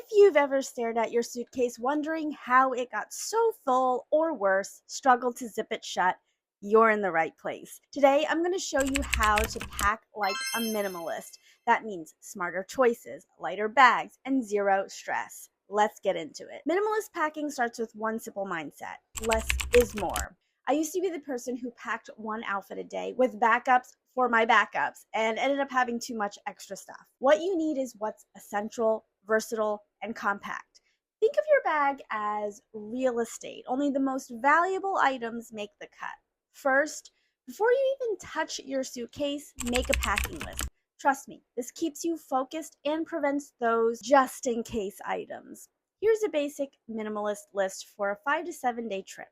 If you've ever stared at your suitcase wondering how it got so full, or worse, struggled to zip it shut, you're in the right place. Today, I'm going to show you how to pack like a minimalist. That means smarter choices, lighter bags, and zero stress. Let's get into it. Minimalist packing starts with one simple mindset: less is more. I used to be the person who packed one outfit a day with backups for my backups and ended up having too much extra stuff. What you need is what's essential, versatile, and compact. Think of your bag as real estate. Only the most valuable items make the cut. First, before you even touch your suitcase, make a packing list. Trust me, this keeps you focused and prevents those just in case items. Here's a basic minimalist list for a 5 to 7 day trip.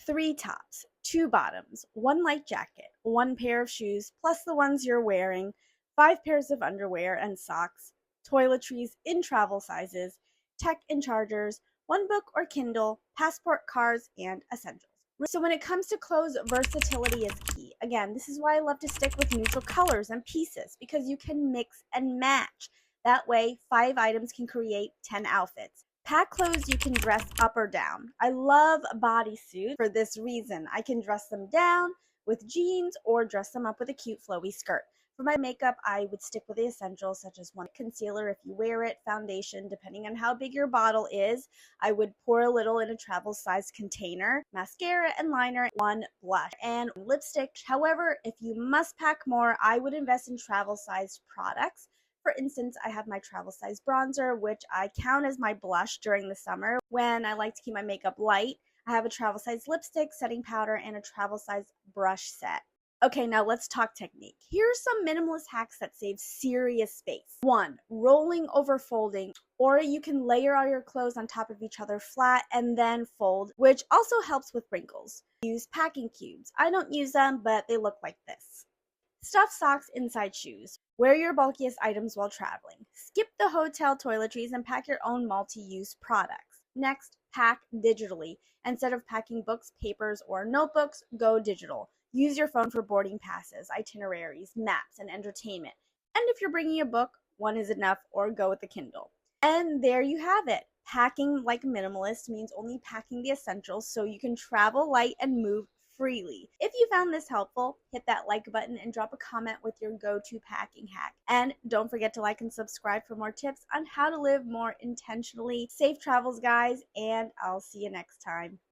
3 tops, 2 bottoms, 1 light jacket, 1 pair of shoes plus the ones you're wearing, 5 pairs of underwear and socks, toiletries in travel sizes, tech and chargers, 1 book or Kindle, passport cards, and essentials. So when it comes to clothes, versatility is key. Again, this is why I love to stick with neutral colors and pieces, because you can mix and match. That way, 5 items can create 10 outfits. Pack clothes you can dress up or down. I love bodysuits for this reason. I can dress them down with jeans or dress them up with a cute flowy skirt. For my makeup, I would stick with the essentials such as 1 concealer if you wear it, foundation depending on how big your bottle is. I would pour a little in a travel size container, mascara and liner, 1 blush, and lipstick. However, if you must pack more, I would invest in travel sized products. For instance, I have my travel size bronzer, which I count as my blush during the summer when I like to keep my makeup light. I have a travel size lipstick, setting powder, and a travel size brush set. Okay, now let's talk technique. Here's some minimalist hacks that save serious space. 1, rolling over folding, or you can layer all your clothes on top of each other flat and then fold, which also helps with wrinkles. Use packing cubes. I don't use them, but they look like this. Stuff socks inside shoes. Wear your bulkiest items while traveling. Skip the hotel toiletries and pack your own multi-use products. Next, pack digitally. Instead of packing books, papers, or notebooks, go digital. Use your phone for boarding passes, itineraries, maps, and entertainment. And if you're bringing a book, 1 is enough, or go with the Kindle. And there you have it. Packing like a minimalist means only packing the essentials so you can travel light and move freely. If you found this helpful, hit that like button and drop a comment with your go-to packing hack. And don't forget to like and subscribe for more tips on how to live more intentionally. Safe travels, guys, and I'll see you next time.